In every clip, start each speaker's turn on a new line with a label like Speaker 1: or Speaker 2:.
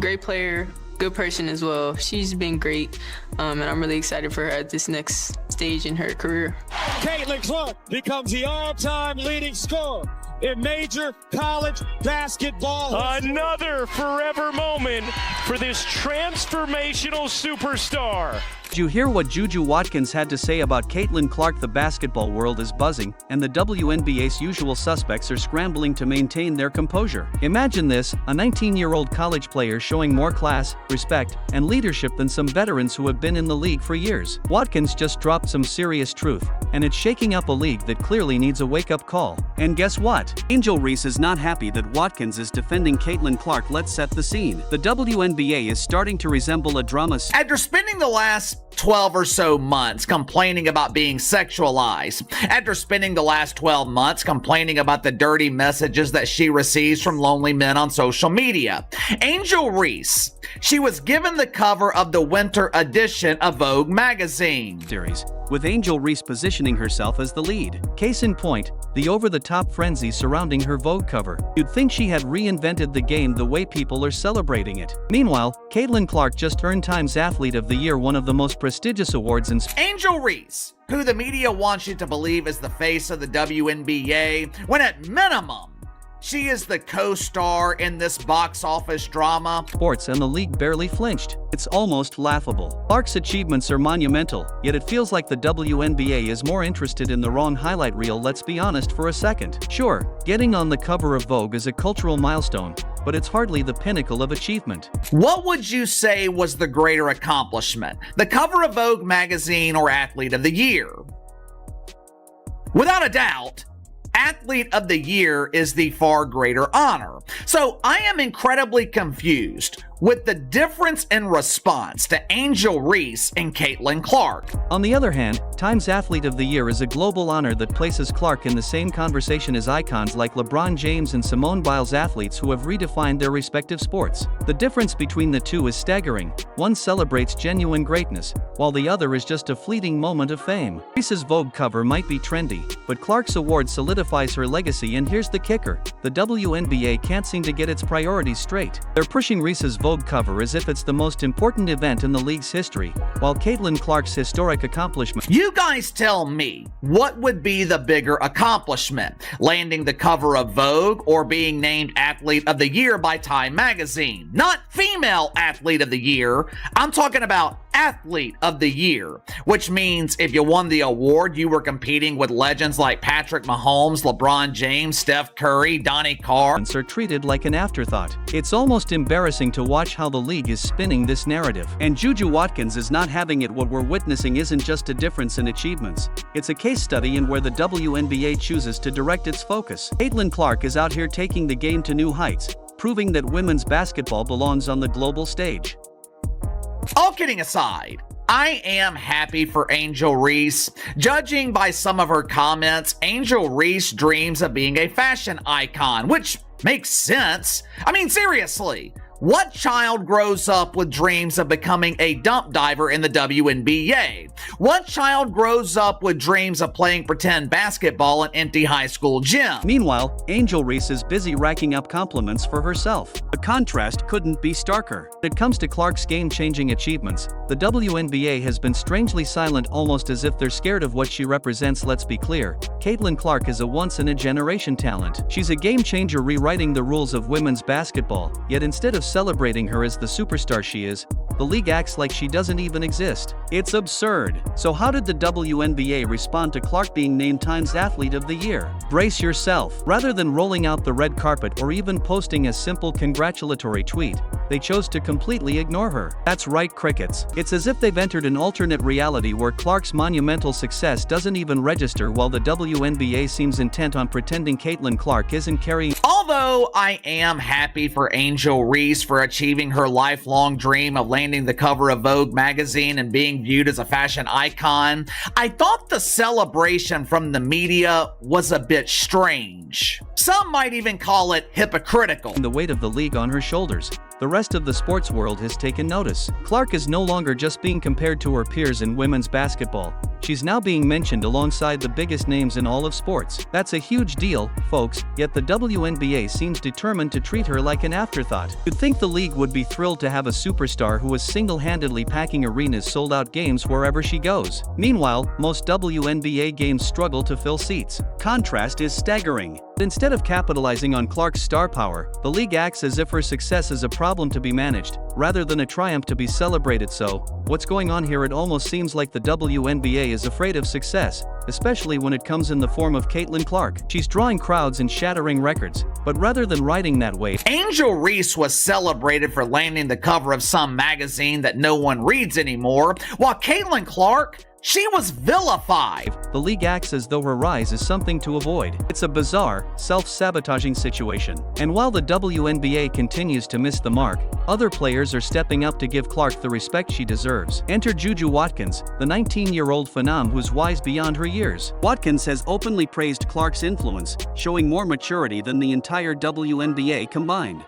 Speaker 1: Great player, good person as well. She's been great, and I'm really excited for her at this next stage in her career.
Speaker 2: Caitlyn Clark becomes the all-time leading scorer in major college basketball.
Speaker 3: Another forever moment for this transformational superstar.
Speaker 4: Did you hear what JuJu Watkins had to say about Caitlyn Clark? The basketball world is buzzing, and the WNBA's usual suspects are scrambling to maintain their composure. Imagine this, a 19-year-old college player showing more class, respect, and leadership than some veterans who have been in the league for years. Watkins just dropped some serious truth, and it's shaking up a league that clearly needs a wake-up call. And guess what? Angel Reese is not happy that Watkins is defending Caitlyn Clark. Let's set the scene. The WNBA is starting to resemble a drama.
Speaker 5: After spending the last 12 or so months complaining about being sexualized, after spending the last 12 months complaining about the dirty messages that she receives from lonely men on social media, Angel Reese, she was given the cover of the winter edition of Vogue magazine
Speaker 4: series, with Angel Reese positioning herself as the lead. Case in point, the over-the-top frenzy surrounding her Vogue cover. You'd think she had reinvented the game the way people are celebrating it. Meanwhile, Caitlyn Clark just earned Times Athlete of the Year, one of the most prestigious awards in
Speaker 5: Angel Reese, who the media wants you to believe is the face of the WNBA, when at minimum, she is the co-star in this box office drama.
Speaker 4: Sports, and the league barely flinched. It's almost laughable. Clark's achievements are monumental, yet it feels like the WNBA is more interested in the wrong highlight reel. Let's be honest for a second. Sure, getting on the cover of Vogue is a cultural milestone, but it's hardly the pinnacle of achievement.
Speaker 5: What would you say was the greater accomplishment? The cover of Vogue magazine or Athlete of the Year? Without a doubt, Athlete of the Year is the far greater honor. So I am incredibly confused with the difference in response to Angel Reese and Caitlyn Clark.
Speaker 4: On the other hand, Times Athlete of the Year is a global honor that places Clark in the same conversation as icons like LeBron James and Simone Biles, athletes who have redefined their respective sports. The difference between the two is staggering. One celebrates genuine greatness, while the other is just a fleeting moment of fame. Reese's Vogue cover might be trendy, but Clark's award solidifies her legacy. And here's the kicker: the WNBA can't seem to get its priorities straight. They're pushing Reese's Vogue cover as if it's the most important event in the league's history, while Caitlyn Clark's historic accomplishment.
Speaker 5: You guys tell me, what would be the bigger accomplishment? Landing the cover of Vogue or being named Athlete of the Year by Time magazine? Not female Athlete of the Year, I'm talking about Athlete of the Year, which means if you won the award, you were competing with legends like Patrick Mahomes, LeBron James, Steph Curry, Donnie Carr.
Speaker 4: Are treated like an afterthought. It's almost embarrassing to watch how the league is spinning this narrative. And JuJu Watkins is not having it. What we're witnessing isn't just a difference in achievements. It's a case study in where the WNBA chooses to direct its focus. Caitlyn Clark is out here taking the game to new heights, proving that women's basketball belongs on the global stage.
Speaker 5: All kidding aside, I am happy for Angel Reese. Judging by some of her comments, Angel Reese dreams of being a fashion icon, which makes sense. I mean, seriously, what child grows up with dreams of becoming a dump diver in the WNBA? What child grows up with dreams of playing pretend basketball in empty high school gym?
Speaker 4: Meanwhile, Angel Reese is busy racking up compliments for herself. The contrast couldn't be starker. When it comes to Clark's game-changing achievements, the WNBA has been strangely silent, almost as if they're scared of what she represents. Let's be clear, Caitlyn Clark is a once-in-a-generation talent. She's a game-changer, rewriting the rules of women's basketball, yet instead of celebrating her as the superstar she is, the league acts like she doesn't even exist. It's absurd. So how did the WNBA respond to Clark being named Times Athlete of the Year? Brace yourself. Rather than rolling out the red carpet or even posting a simple congratulatory tweet, they chose to completely ignore her. That's right, crickets. It's as if they've entered an alternate reality where Clark's monumental success doesn't even register, while the WNBA seems intent on pretending Caitlyn Clark isn't carrying.
Speaker 5: Although I am happy for Angel Reese for achieving her lifelong dream of landing the cover of Vogue magazine and being viewed as a fashion icon, I thought the celebration from the media was a bit strange. Some might even call it hypocritical.
Speaker 4: The weight of the league on her shoulders. the rest of the sports world has taken notice. Clark is no longer just being compared to her peers in women's basketball. She's now being mentioned alongside the biggest names in all of sports. That's a huge deal, folks, yet the WNBA seems determined to treat her like an afterthought. You'd think the league would be thrilled to have a superstar who is single-handedly packing arenas sold-out games wherever she goes. Meanwhile, most WNBA games struggle to fill seats. Contrast is staggering. Instead of capitalizing on Clark's star power, the league acts as if her success is a problem to be managed, rather than a triumph to be celebrated. So, what's going on here? It almost seems like the WNBA is afraid of success, especially when it comes in the form of Caitlyn Clark. She's drawing crowds and shattering records, but rather than riding that wave,
Speaker 5: Angel Reese was celebrated for landing the cover of some magazine that no one reads anymore, while Caitlyn Clark, she was vilified.
Speaker 4: the league acts as though her rise is something to avoid. It's a bizarre, self-sabotaging situation. And while the WNBA continues to miss the mark, other players are stepping up to give Clark the respect she deserves. Enter JuJu Watkins, the 19-year-old phenom who's wise beyond her years. Watkins has openly praised Clark's influence, showing more maturity than the entire WNBA combined.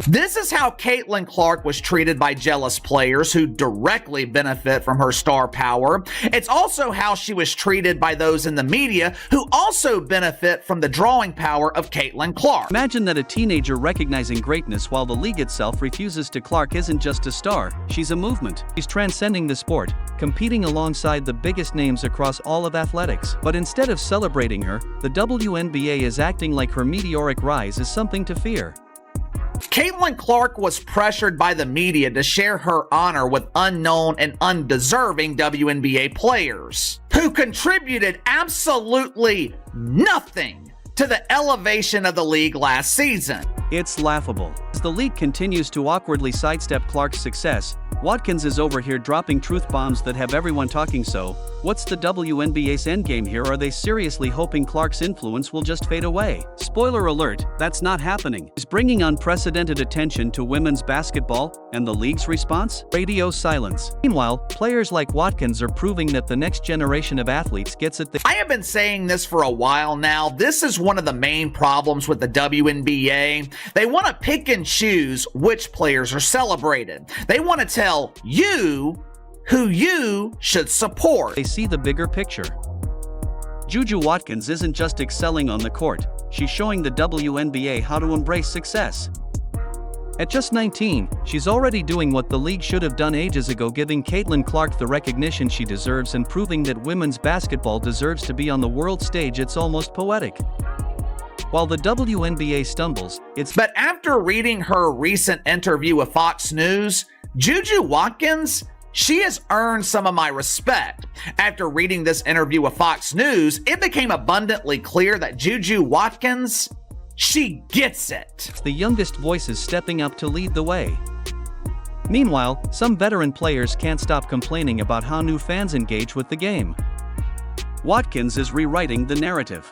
Speaker 5: This is how Caitlyn Clark was treated by jealous players who directly benefit from her star power. It's also how she was treated by those in the media who also benefit from the drawing power of Caitlyn Clark.
Speaker 4: Imagine that a teenager recognizing greatness while the league itself refuses to. Clark isn't just a star, she's a movement. She's transcending the sport, competing alongside the biggest names across all of athletics. But instead of celebrating her, the WNBA is acting like her meteoric rise is something to fear.
Speaker 5: Caitlyn Clark was pressured by the media to share her honor with unknown and undeserving WNBA players who contributed absolutely nothing to the elevation of the league last season.
Speaker 4: It's laughable. As the league continues to awkwardly sidestep Clark's success, Watkins is over here dropping truth bombs that have everyone talking. So, what's the WNBA's endgame here? Are they seriously hoping Clark's influence will just fade away? Spoiler alert, that's not happening. Is bringing unprecedented attention to women's basketball, and the league's response? Radio silence. Meanwhile, players like Watkins are proving that the next generation of athletes gets it.
Speaker 5: I have been saying this for a while now. This is one of the main problems with the WNBA. They want to pick and choose which players are celebrated. They want to tell you who you should support.
Speaker 4: They see the bigger picture. JuJu Watkins isn't just excelling on the court, she's showing the WNBA how to embrace success. At just 19, she's already doing what the league should have done ages ago, giving Caitlyn Clark the recognition she deserves and proving that women's basketball deserves to be on the world stage. It's almost poetic. While the WNBA stumbles, But
Speaker 5: after reading her recent interview with Fox News, JuJu Watkins, she has earned some of my respect. After reading this interview with Fox News, it became abundantly clear that JuJu Watkins, she gets it.
Speaker 4: the youngest voices stepping up to lead the way. Meanwhile, some veteran players can't stop complaining about how new fans engage with the game. Watkins is rewriting the narrative.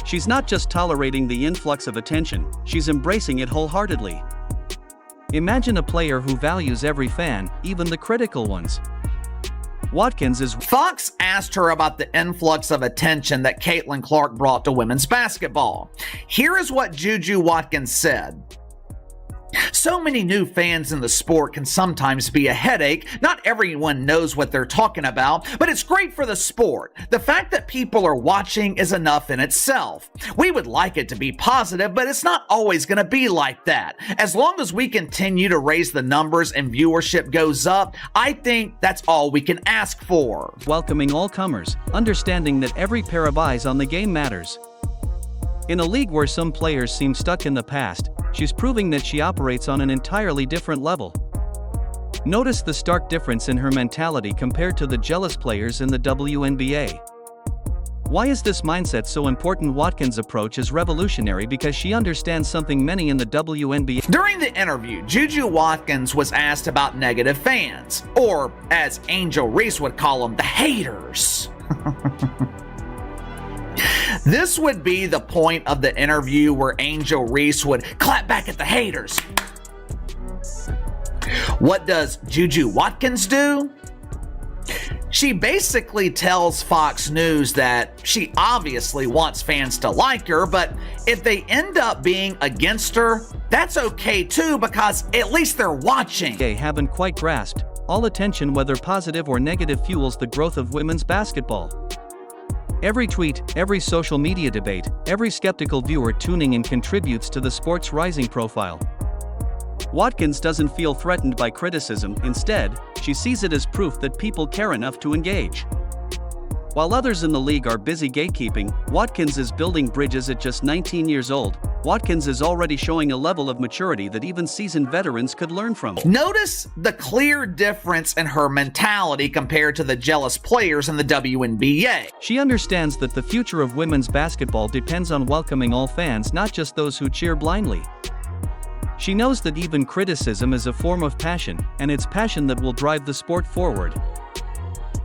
Speaker 4: She's not just tolerating the influx of attention, she's embracing it wholeheartedly. Imagine a player who values every fan, even the critical ones. Watkins is.
Speaker 5: Fox asked her about the influx of attention that Caitlyn Clark brought to women's basketball. Here is what JuJu Watkins said. So many new fans in the sport can sometimes be a headache. Not everyone knows what they're talking about, but it's great for the sport. The fact that people are watching is enough in itself. We would like it to be positive, but it's not always going to be like that. As long as we continue to raise the numbers and viewership goes up, I think that's all we can ask for.
Speaker 4: Welcoming all comers, understanding that every pair of eyes on the game matters. In a league where some players seem stuck in the past, she's proving that she operates on an entirely different level. Notice the stark difference in her mentality compared to the jealous players in the WNBA. Why is this mindset so important? Watkins' approach is revolutionary because she understands something many in the WNBA.
Speaker 5: During the interview, JuJu Watkins was asked about negative fans, or as Angel Reese would call them, the haters. This would be the point of the interview where Angel Reese would clap back at the haters. What does JuJu Watkins do? She basically tells Fox News that she obviously wants fans to like her, but if they end up being against her, that's okay too, because at least they're watching.
Speaker 4: They haven't quite grasped. All attention, whether positive or negative, fuels the growth of women's basketball. Every tweet, every social media debate, every skeptical viewer tuning in contributes to the sport's rising profile. Watkins doesn't feel threatened by criticism. Instead, she sees it as proof that people care enough to engage. While others in the league are busy gatekeeping, Watkins is building bridges. At just 19 years old, Watkins is already showing a level of maturity that even seasoned veterans could learn from.
Speaker 5: Notice the clear difference in her mentality compared to the jealous players in the WNBA.
Speaker 4: She understands that the future of women's basketball depends on welcoming all fans, not just those who cheer blindly. She knows that even criticism is a form of passion, and it's passion that will drive the sport forward.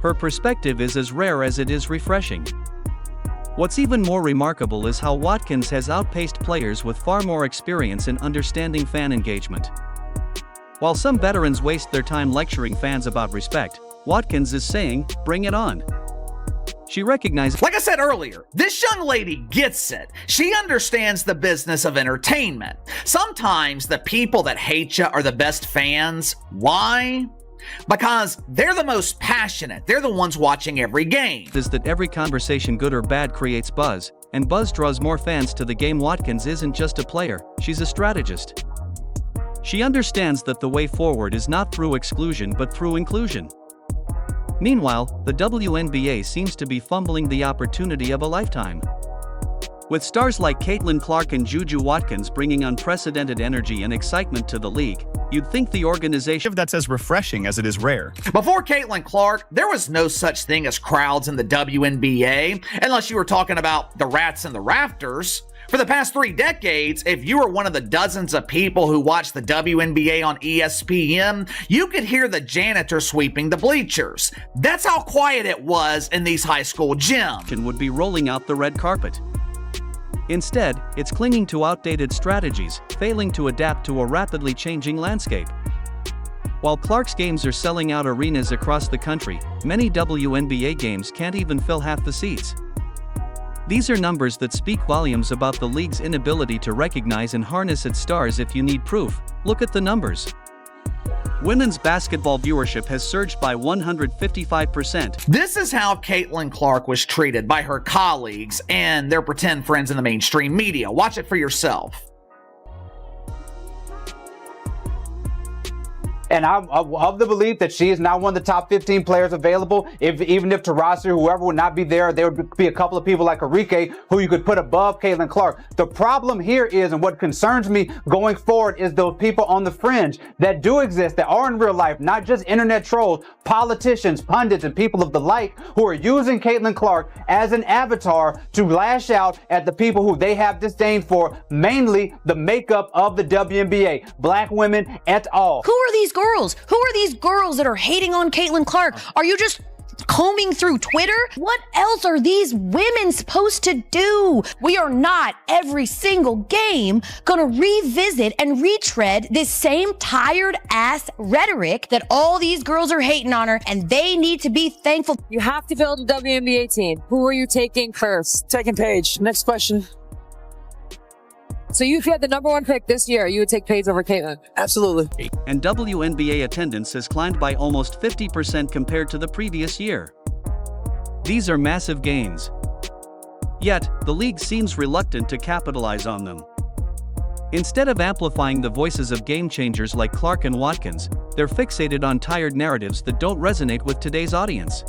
Speaker 4: Her perspective is as rare as it is refreshing. What's even more remarkable is how Watkins has outpaced players with far more experience in understanding fan engagement. While some veterans waste their time lecturing fans about respect, Watkins is saying, "Bring it on." She recognizes,
Speaker 5: like I said earlier, this young lady gets it. She understands the business of entertainment. Sometimes the people that hate you are the best fans. Why? Because they're the most passionate. They're the ones watching every game.
Speaker 4: is that every conversation, good or bad, creates buzz, and buzz draws more fans to the game. Watkins isn't just a player, she's a strategist. She understands that the way forward is not through exclusion but through inclusion. Meanwhile, the WNBA seems to be fumbling the opportunity of a lifetime. With stars like Caitlyn Clark and JuJu Watkins bringing unprecedented energy and excitement to the league, you'd think the organization
Speaker 6: that's as refreshing as it is rare.
Speaker 5: Before Caitlyn Clark, there was no such thing as crowds in the WNBA, unless you were talking about the rats in the rafters. For the past 3 decades, if you were one of the dozens of people who watched the WNBA on ESPN, you could hear the janitor sweeping the bleachers. That's how quiet it was in these high school gyms.
Speaker 4: would be rolling out the red carpet. Instead, it's clinging to outdated strategies, failing to adapt to a rapidly changing landscape. While Clark's games are selling out arenas across the country, many WNBA games can't even fill half the seats. These are numbers that speak volumes about the league's inability to recognize and harness its stars. If you need proof, look at the numbers. Women's basketball viewership has surged by 155%.
Speaker 5: This is how Caitlyn Clark was treated by her colleagues and their pretend friends in the mainstream media. Watch it for yourself.
Speaker 7: And I'm of the belief that she is now one of the top 15 players available. Even if Taurasi or whoever would not be there would be a couple of people like Enrique who you could put above Caitlyn Clark. The problem here is, and what concerns me going forward, is those people on the fringe that do exist, that are in real life, not just internet trolls, politicians, pundits, and people of the like, who are using Caitlyn Clark as an avatar to lash out at the people who they have disdain for, mainly the makeup of the WNBA, black women et al.
Speaker 8: Who are these girls? Who are these girls that are hating on Caitlyn Clark? Are you just combing through Twitter? What else are these women supposed to do? We are not every single game gonna revisit and retread this same tired ass rhetoric that all these girls are hating on her, and they need to be thankful.
Speaker 9: You have to build a WNBA team. Who are you taking first? Second Paige. Next question. So if you had the #1 pick this year, you would take Paige over Caitlyn? Absolutely.
Speaker 4: And WNBA attendance has climbed by almost 50% compared to the previous year. These are massive gains. Yet, the league seems reluctant to capitalize on them. Instead of amplifying the voices of game changers like Clark and Watkins, they're fixated on tired narratives that don't resonate with today's audience.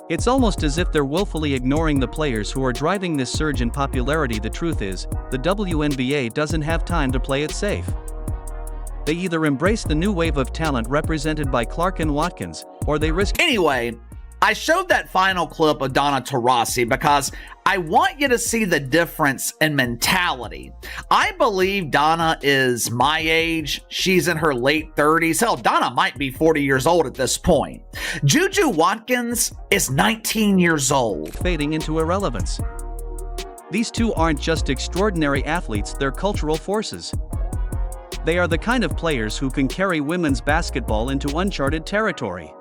Speaker 4: It's almost as if they're willfully ignoring the players who are driving this surge in popularity. The truth is, the WNBA doesn't have time to play it safe. They either embrace the new wave of talent represented by Clark and Watkins, or they risk.
Speaker 5: Anyway, I showed that final clip of Donna Taurasi because I want you to see the difference in mentality. I believe Donna is my age. She's in her late 30s. Hell, Donna might be 40 years old at this point. JuJu Watkins is 19 years old.
Speaker 4: Fading into irrelevance. These two aren't just extraordinary athletes, they're cultural forces. They are the kind of players who can carry women's basketball into uncharted territory.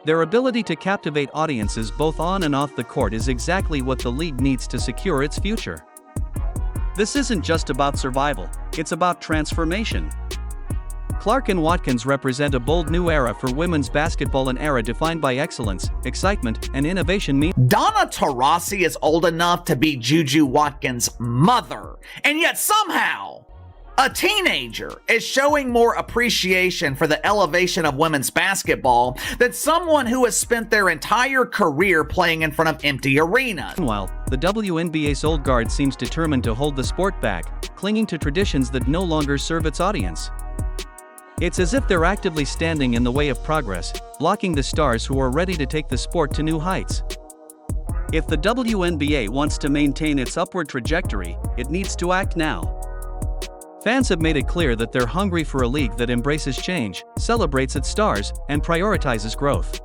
Speaker 4: Their ability to captivate audiences both on and off the court is exactly what the league needs to secure its future. This isn't just about survival, it's about transformation. Clark and Watkins represent a bold new era for women's basketball, an era defined by excellence, excitement, and innovation.
Speaker 5: Donna Taurasi is old enough to be JuJu Watkins' mother, and yet somehow a teenager is showing more appreciation for the elevation of women's basketball than someone who has spent their entire career playing in front of empty arenas.
Speaker 4: Meanwhile, the WNBA's old guard seems determined to hold the sport back, clinging to traditions that no longer serve its audience. It's as if they're actively standing in the way of progress, blocking the stars who are ready to take the sport to new heights. If the WNBA wants to maintain its upward trajectory, it needs to act now. Fans have made it clear that they're hungry for a league that embraces change, celebrates its stars, and prioritizes growth.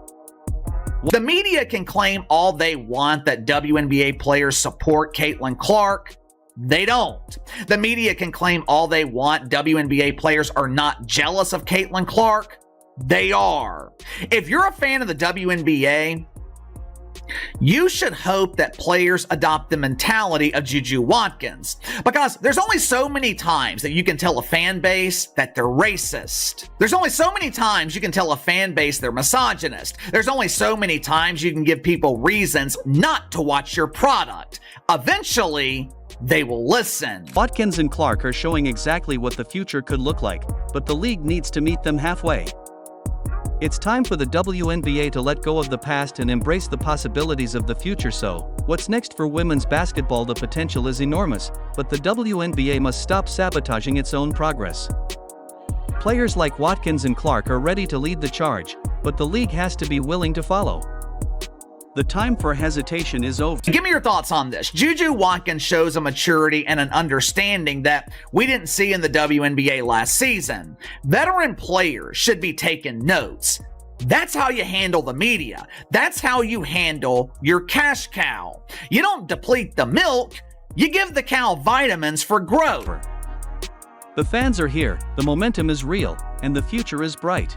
Speaker 5: The media can claim all they want that WNBA players support Caitlyn Clark. They don't. The media can claim all they want WNBA players are not jealous of Caitlyn Clark. They are. If you're a fan of the WNBA, you should hope that players adopt the mentality of JuJu Watkins, because there's only so many times that you can tell a fan base that they're racist. There's only so many times you can tell a fan base they're misogynist. There's only so many times you can give people reasons not to watch your product. Eventually, they will listen.
Speaker 4: Watkins and Clark are showing exactly what the future could look like, but the league needs to meet them halfway. It's time for the WNBA to let go of the past and embrace the possibilities of the future. So, what's next for women's basketball? The potential is enormous, but the WNBA must stop sabotaging its own progress. Players like Watkins and Clark are ready to lead the charge, but the league has to be willing to follow. The time for hesitation is over.
Speaker 5: Give me your thoughts on this. JuJu Watkins shows a maturity and an understanding that we didn't see in the WNBA last season. Veteran players should be taking notes. That's how you handle the media. That's how you handle your cash cow. You don't deplete the milk, you give the cow vitamins for growth.
Speaker 4: The fans are here, the momentum is real, and the future is bright.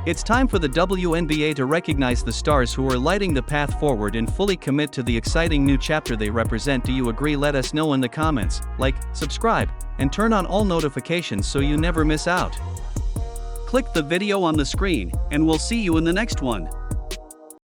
Speaker 4: It's time for the WNBA to recognize the stars who are lighting the path forward and fully commit to the exciting new chapter they represent. Do you agree? Let us know in the comments. Like, subscribe, and turn on all notifications so you never miss out. Click the video on the screen, and we'll see you in the next one.